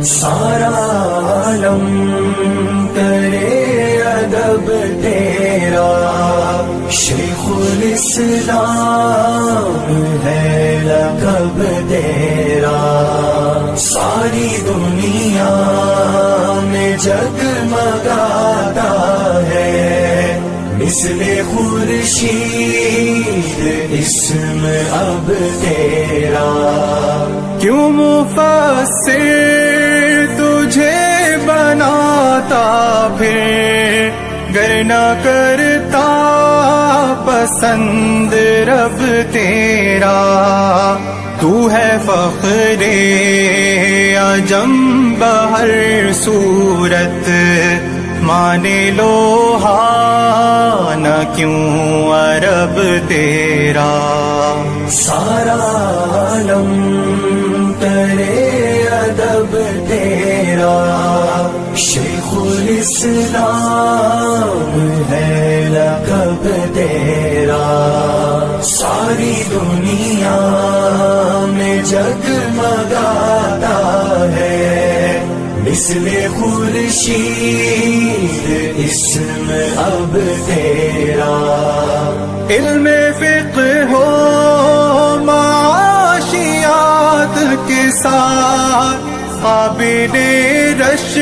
سارا عالم کرے ادب تیرا، شیخ الاسلام ہے لقب تیرا، ساری دنیا میں جگمگاتا ہے مثل خورشید اسم اب تیرا۔ کیوں مفسر تجھے بناتا پھر گر نہ کرتا پسند رب تیرا، تو ہے فخر عجم بہر صورت، مانے لوہا نہ کیوں عرب تیرا۔ سارا عالم کرے ادب تیرا، شیخ الاسلام ہے لقب تیرا، ساری دنیا میں جگمگاتا ہے مثل خورشید اسم اب تیرا۔ علم فقہ ہو معاشیات کے ساتھ قابل رشد